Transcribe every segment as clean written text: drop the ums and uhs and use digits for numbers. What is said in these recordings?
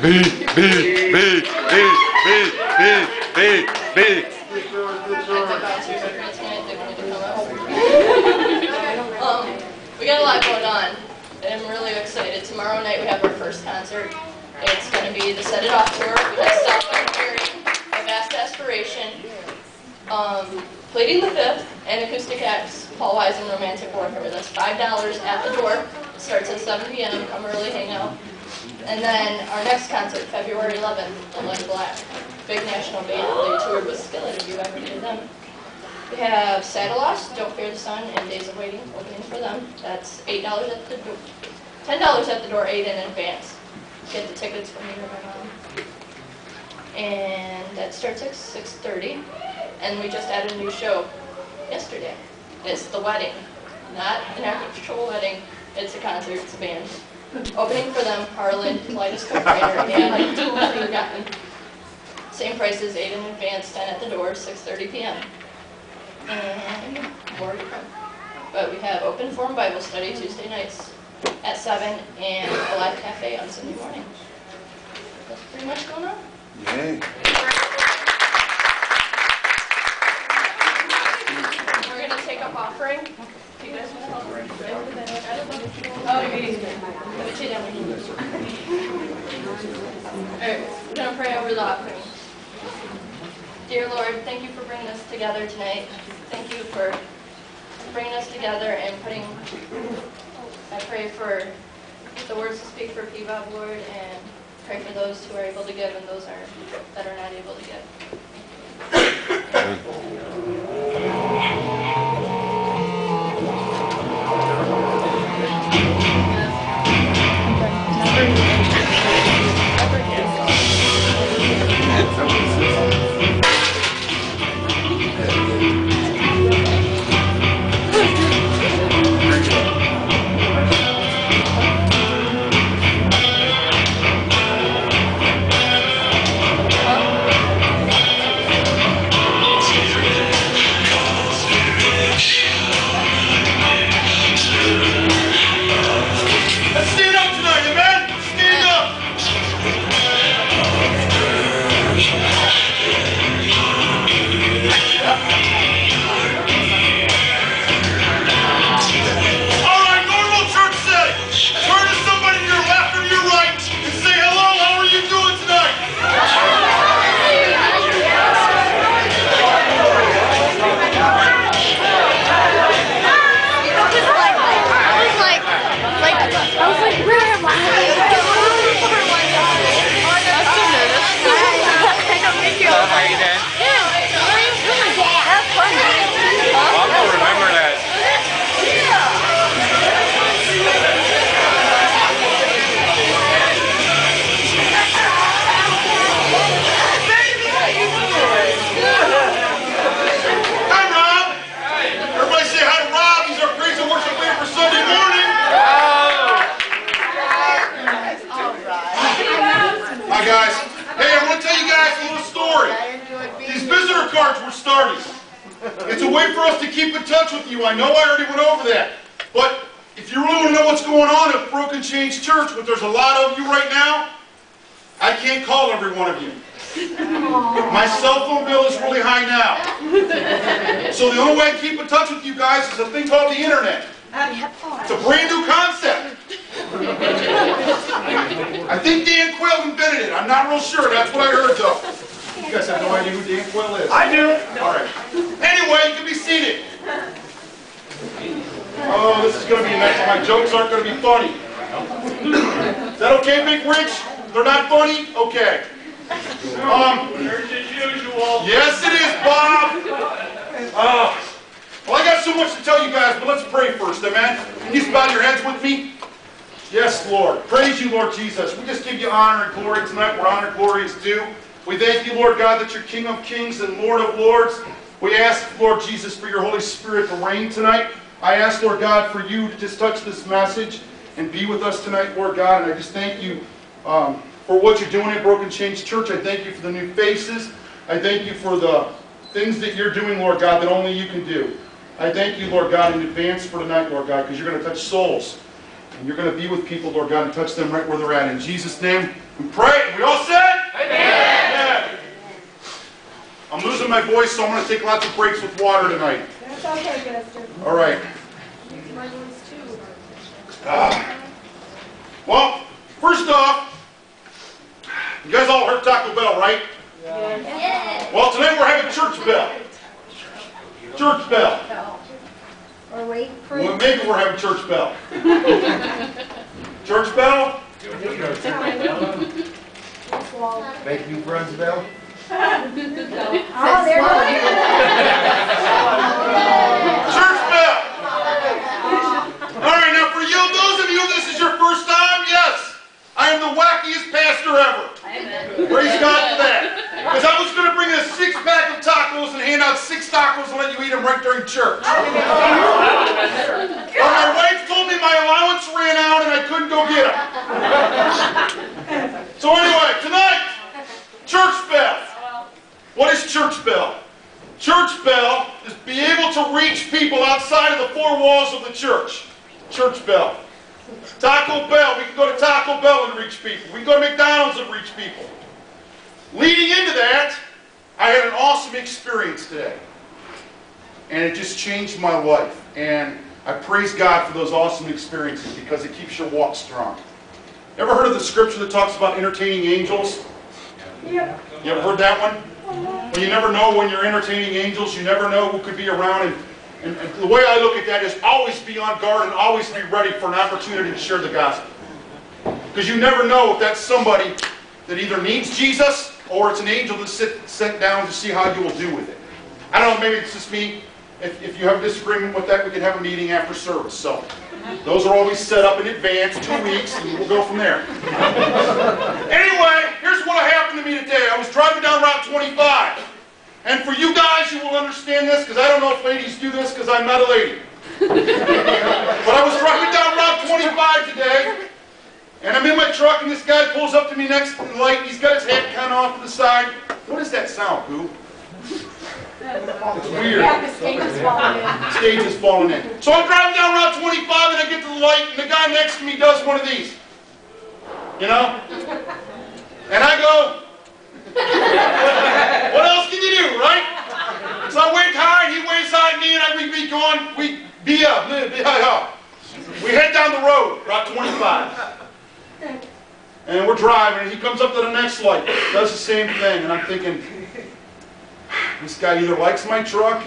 We got a lot going on, and I'm really excited. Tomorrow night we have our first concert. It's going to be the Set It Off tour. We have Southbound Hearing, A Vast Aspiration, Pleading the Fifth, and acoustic acts, Paul Wise and Romantic Warfare. That's $5 at the door. It starts at 7 p.m. Come early, hang out. And then our next concert, February 11th, The Lead Black. Big national band. They toured with Skillet, if you ever did them. We have Saddle-Lost, Don't Fear the Sun, and Days of Waiting, opening for them. That's $8 at the door. $10 at the door, 8 in advance. Get the tickets from me or my mom. And that starts at 6:30. And we just added a new show yesterday. It's The Wedding. Not an actual wedding, it's a concert, it's a band. Opening for them, Harlan, Kaleidoscope Writer, and Forgotten. Same prices, 8 in advance, 10 at the door, 6:30 p.m. And more to come. But we have open forum Bible study Tuesday nights at 7 and a live cafe on Sunday morning. That's pretty much going on. Yay. We're going to take up offering. Do you guys want to help? Oh, you let me take that one. Alright, we're going to pray over the offering. Dear Lord, thank you for bringing us together tonight. Thank you for bringing us together and putting, I pray for the words to speak for PVOB, Lord, and pray for those who are able to give and those that are not able to give. It's a way for us to keep in touch with you. I know I already went over that. But if you really want to know what's going on at Broken Chains Church, which there's a lot of you right now, I can't call every one of you. My cell phone bill is really high now. So the only way I keep in touch with you guys is a thing called the internet. It's a brand new concept. I think Dan Quayle invented it. I'm not real sure. That's what I heard though. You guys have no idea who Dan Quayle is? I do. All right. Anyway, you can be seated. Oh, this is going to be nice. My jokes aren't going to be funny. Is that okay, Big Rich? They're not funny? Okay. Church as usual. Yes, it is, Bob. Well, I got so much to tell you guys, but let's pray first, amen? Can you just bow your heads with me? Yes, Lord. Praise you, Lord Jesus. We just give you honor and glory tonight where honor and glory is due. We thank you, Lord God, that you're King of Kings and Lord of Lords. We ask, Lord Jesus, for your Holy Spirit to reign tonight. I ask, Lord God, for you to just touch this message and be with us tonight, Lord God. And I just thank you for what you're doing at Broken Chains Church. I thank you for the new faces. I thank you for the things that you're doing, Lord God, that only you can do. I thank you, Lord God, in advance for tonight, Lord God, because you're going to touch souls. And you're going to be with people, Lord God, and touch them right where they're at. In Jesus' name, we pray. And we all said? Amen. I'm losing my voice, so I'm going to take lots of breaks with water tonight. That's okay, Pastor. All right. My voice too. Well, first off, you guys all heard Taco Bell, right? Yes. Well, tonight we're having church bell. Church bell. Or wait for Well, maybe we're having church bell. Church bell? Make new friends, Bell? Oh, there Church bell! Alright, now for you, those of you, this is your first time, yes, I am the wackiest pastor ever. Praise God for that. Because I was going to bring a 6-pack of tacos and hand out 6 tacos and let you eat them right during church. But my wife told me my allowance ran out and I couldn't go get them. So anyway, tonight, church bell. What is church bell? Church bell is be able to reach people outside of the 4 walls of the church. Church bell. Taco Bell, we can go to Taco Bell and reach people. We can go to McDonald's and reach people. Leading into that, I had an awesome experience today. And it just changed my life. And I praise God for those awesome experiences because it keeps your walk strong. Ever heard of the scripture that talks about entertaining angels? Yep. You ever heard that one? Well, you never know when you're entertaining angels. You never know who could be around. And the way I look at that is always be on guard and always be ready for an opportunity to share the gospel. Because you never know if that's somebody that either needs Jesus or it's an angel that's sent down to see how you will do with it. I don't know, maybe it's just me. If you have a disagreement with that, we can have a meeting after service. So those are always set up in advance, 2 weeks, and we'll go from there. Anyway, here's what happened to me today. I was driving down Route 25. And for you guys, you will understand this, because I don't know if ladies do this, because I'm not a lady. But I was driving down Route 25 today, and I'm in my truck, and this guy pulls up to me next to the light, and he's got his hat kind of off to the side. What is that sound, Boo? It's weird. Yeah, the stage is falling in. The stage is falling in. So I'm driving down Route 25, and I get to the light, and the guy next to me does one of these. You know? And I go, what else can you do, right? So I waved high, and he waves high at me, and we going, we head down the road, Route 25. And we're driving, and he comes up to the next light, does the same thing, and I'm thinking, this guy either likes my truck,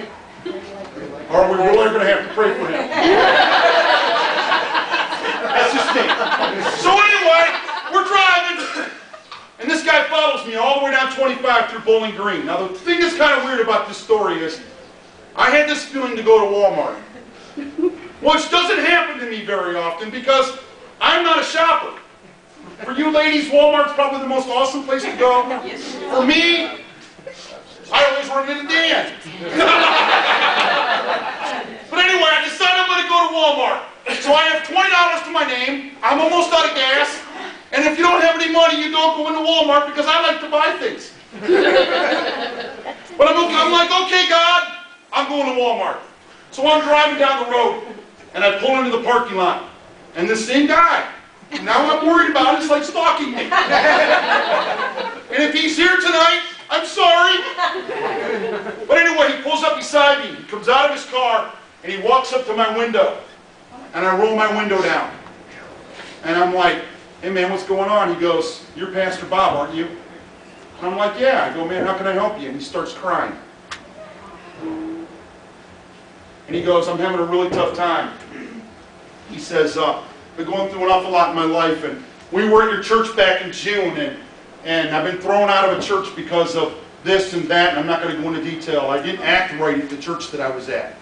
or we're really going to have to pray for him. That's just me. So anyway, we're driving, and this guy follows me all the way down 25 through Bowling Green. Now the thing that's kind of weird about this story is, I had this feeling to go to Walmart, which doesn't happen to me very often because I'm not a shopper. For you ladies, Walmart's probably the most awesome place to go. For me, I always run into Dan. But anyway, I decided I'm going to go to Walmart. So I have $20 to my name. I'm almost out of gas. And if you don't have any money, you don't go into Walmart because I like to buy things. But I'm like, okay, God, I'm going to Walmart. So I'm driving down the road, and I pull into the parking lot. And this same guy, now I'm worried about it, it's like stalking me. And if he's here tonight, I'm sorry. But anyway, he pulls up beside me. He comes out of his car, and he walks up to my window. And I roll my window down. And I'm like, hey man, what's going on? He goes, you're Pastor Bob, aren't you? And I'm like, yeah. I go, man, how can I help you? And he starts crying. And he goes, I'm having a really tough time. He says, I've been going through an awful lot in my life, and we were at your church back in June, and I've been thrown out of a church because of this and that, and I'm not going to go into detail. I didn't act right at the church that I was at.